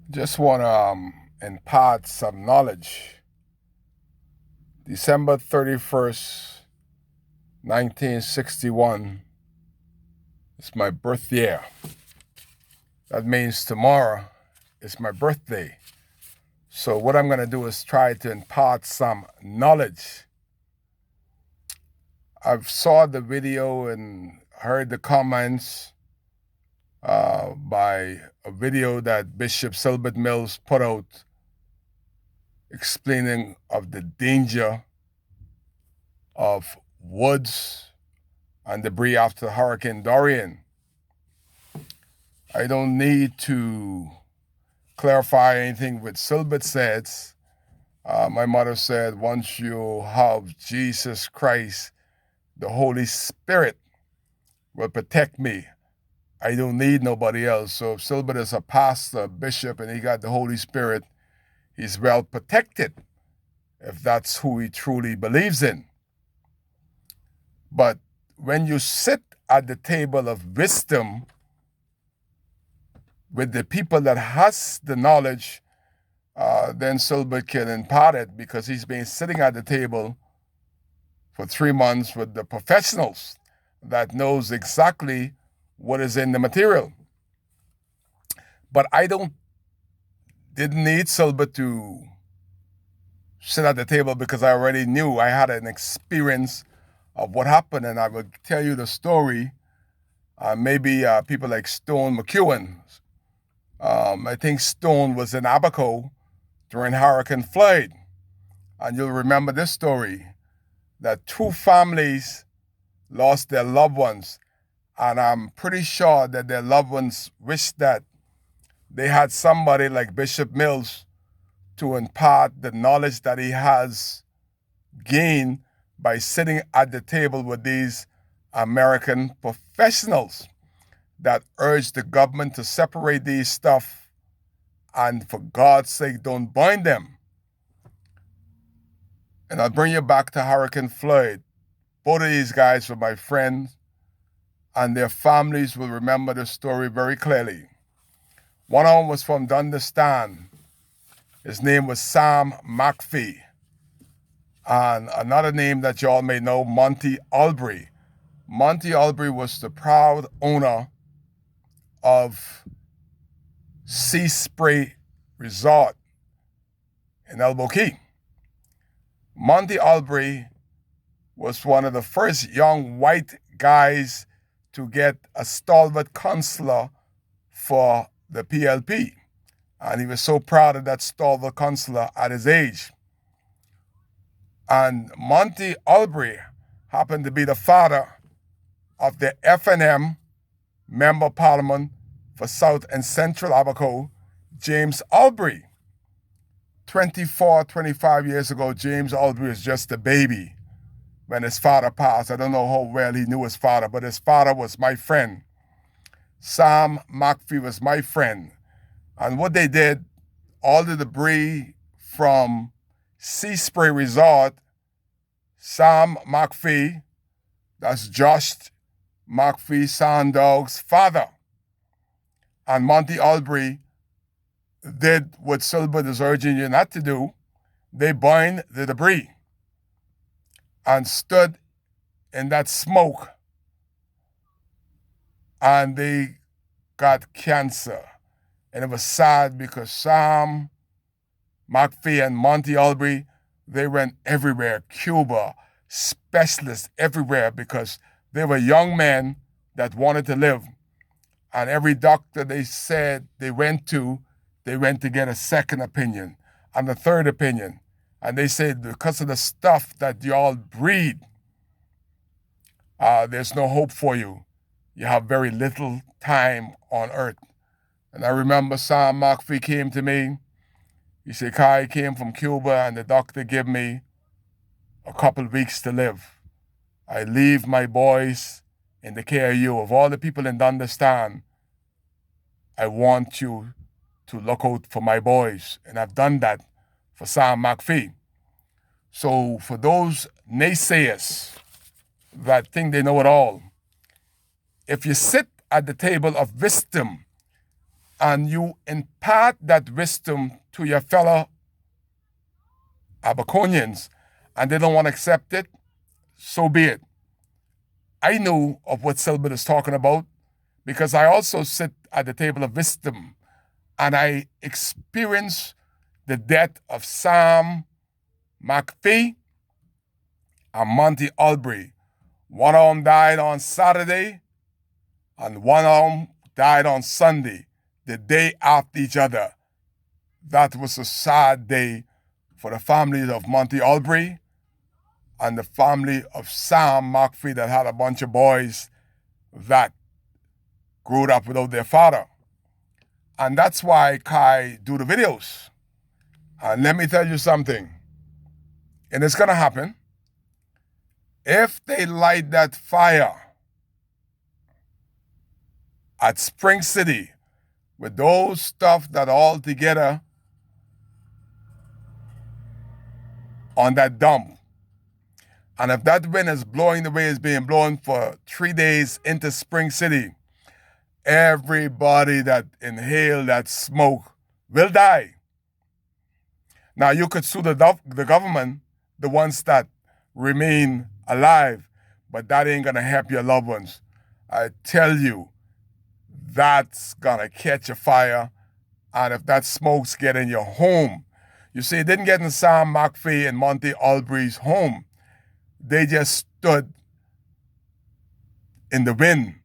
Just want to impart some knowledge. December 31st, 1961 is my birth year. That means tomorrow is my birthday. So what I'm going to do is try to impart some knowledge. I've saw the video and heard the comments by a video that Bishop Silbert Mills put out explaining of the danger of woods and debris after Hurricane Dorian. I don't need to clarify anything what Silbert says. My mother said, once you have Jesus Christ, the Holy Spirit will protect me. I don't need nobody else. So if Silbert is a pastor, a bishop, and he got the Holy Spirit, he's well protected if that's who he truly believes in. But when you sit at the table of wisdom with the people that has the knowledge, then Silbert can impart it because he's been sitting at the table for 3 months with the professionals that knows exactly what is in the material. But I didn't need Silbert to sit at the table because I already knew. I had an experience of what happened, and I will tell you the story. Maybe people like Stone McEwen. I think Stone was in Abaco during Hurricane Floyd. And you'll remember this story, that 2 families lost their loved ones. And I'm pretty sure that their loved ones wish that they had somebody like Bishop Mills to impart the knowledge that he has gained by sitting at the table with these American professionals that urge the government to separate these stuff and for God's sake don't bind them. And I'll bring you back to Hurricane Floyd. Both of these guys were my friends, and their families will remember the story very clearly. One of them was from Dundastan. His name was Sam McPhee. And another name that y'all may know, Monty Albury. Monty Albury was the proud owner of Sea Spray Resort in Elbow Key. Monty Albury was one of the first young white guys to get a stalwart consular for the PLP. And he was so proud of that stalwart consular at his age. And Monty Albury happened to be the father of the FNM Member of Parliament for South and Central Abaco, James Albury. 25 years ago, James Albury was just a baby when his father passed. I don't know how well he knew his father, but his father was my friend. Sam McPhee was my friend. And what they did, all the debris from Sea Spray Resort, Sam McPhee, that's Josh McPhee, Sandog's father, and Monty Albury did what Silbert is urging you not to do. They burned the debris and stood in that smoke, and they got cancer. And it was sad because Sam McPhee and Monty Albury, they went everywhere, Cuba, specialists everywhere, because they were young men that wanted to live. And every doctor they said they went to get a second opinion and a third opinion. And they said because of the stuff that y'all breathe, there's no hope for you. You have very little time on earth. And I remember Sam McPhee came to me. He said, Kai came from Cuba and the doctor gave me a couple weeks to live. I leave my boys in the care of you. Of all the people in Dundastan, I want you to look out for my boys. And I've done that for Sam McPhee. So for those naysayers that think they know it all, if you sit at the table of wisdom and you impart that wisdom to your fellow Abaconians, and they don't want to accept it, so be it. I know of what Silbert is talking about because I also sit at the table of wisdom, and I experience the death of Sam McPhee and Monty Albury. One of them died on Saturday, and one of them died on Sunday, the day after each other. That was a sad day for the families of Monty Albury and the family of Sam McPhee that had a bunch of boys that grew up without their father. And that's why Kai do the videos. And let me tell you something, and it's going to happen. If they light that fire at Spring City with those stuff that all together on that dump, and if that wind is blowing the way it's being blown for 3 days into Spring City, everybody that inhale that smoke will die. Now, you could sue the government, the ones that remain alive, but that ain't going to help your loved ones. I tell you, that's going to catch a fire, and if that smoke's get in your home, you see, it didn't get in Sam McPhee and Monty Albury's home. They just stood in the wind,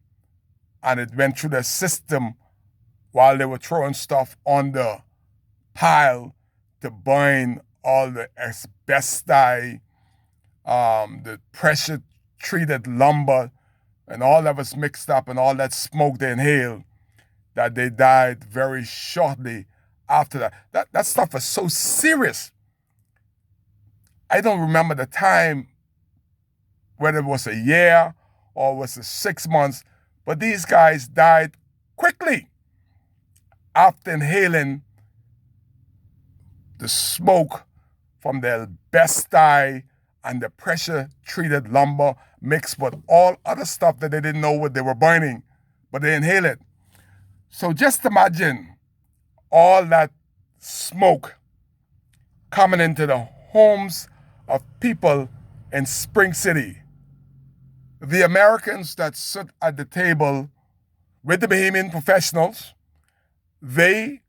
and it went through the system while they were throwing stuff on the pile to burn all the asbestos, the pressure-treated lumber, and all that was mixed up, and all that smoke they inhaled, that they died very shortly after that. That stuff was so serious. I don't remember the time, whether it was a year or was it 6 months, but these guys died quickly after inhaling the smoke from the asbestos and the pressure-treated lumber mixed with all other stuff that they didn't know what they were burning, but they inhaled it. So just imagine all that smoke coming into the homes of people in Spring City. The Americans that sit at the table with the Bahamian professionals, they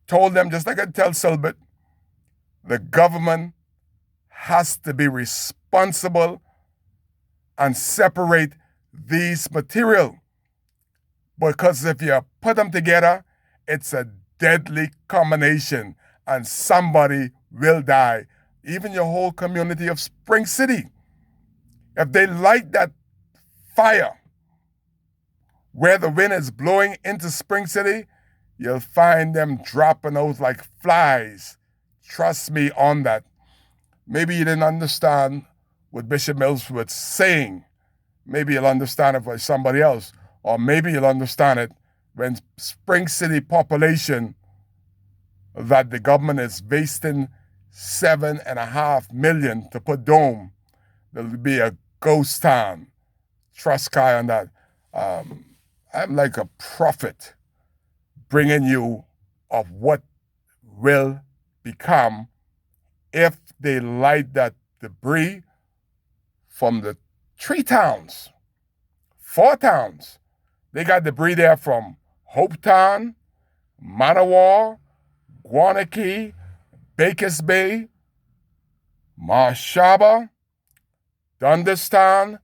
told them, just like I tell Silbert, the government has to be responsible and separate these material. Because if you put them together, it's a deadly combination and somebody will die. Even your whole community of Spring City. If they light that fire where the wind is blowing into Spring City, you'll find them dropping out like flies. Trust me on that. Maybe you didn't understand what Bishop Mills was saying. Maybe you'll understand it by somebody else. Or maybe you'll understand it when Spring City population that the government is wasting $7.5 million to put dome, there'll be a ghost town. Trust Kai on that. I'm like a prophet bringing you of what will become if they light that debris from the 3 towns, 4 towns. They got debris there from Hopetown, Manawa, Guanakee, Bakers Bay, Marshaba, Dunderstown,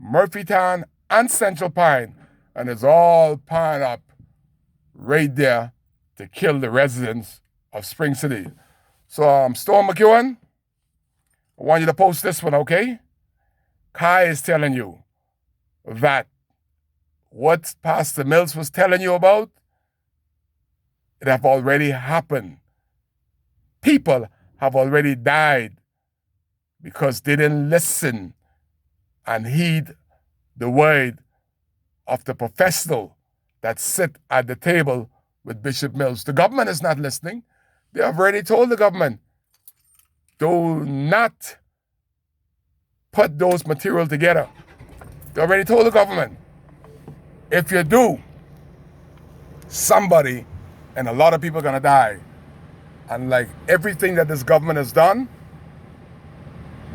Murphytown, and Central Pine. And it's all piled up right there to kill the residents of Spring City. So, Storm McEwen, I want you to post this one, okay? Kai is telling you that what Pastor Mills was telling you about, it have already happened. People have already died because they didn't listen and heed the word of the professional that sit at the table with Bishop Mills. The government is not listening. They have already told the government, do not put those material together. They already told the government, if you do, somebody, and a lot of people are going to die. And like everything that this government has done,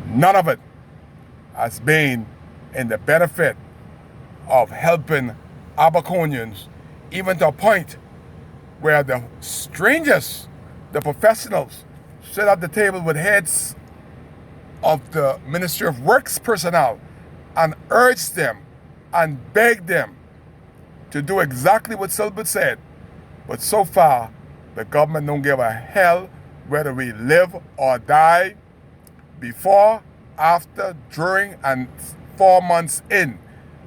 none of it has been in the benefit of helping Abaconians, even to a point where the strangers, the professionals, sit at the table with heads of the Ministry of Works personnel and urge them and beg them to do exactly what Silbert said. But so far, the government don't give a hell whether we live or die. Before, after, during, and 4 months in,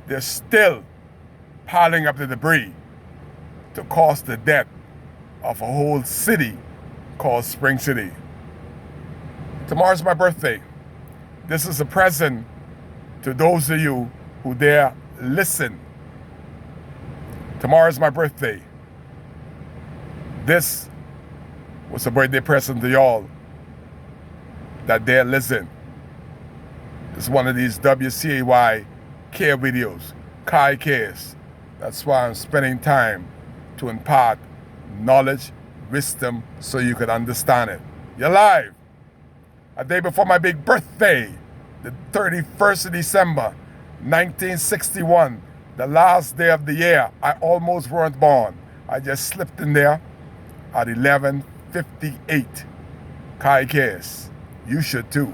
they're still piling up the debris to cause the death of a whole city called Spring City. Tomorrow's my birthday. This is a present to those of you who dare listen. Tomorrow's my birthday. This was a birthday present to y'all that dare listen. It's one of these WCAY care videos, Kai Cares. That's why I'm spending time to impart knowledge, wisdom, so you could understand it. You're live. A day before my big birthday, the 31st of December, 1961, the last day of the year. I almost weren't born. I just slipped in there at 11:58. Kai Cares. You should too.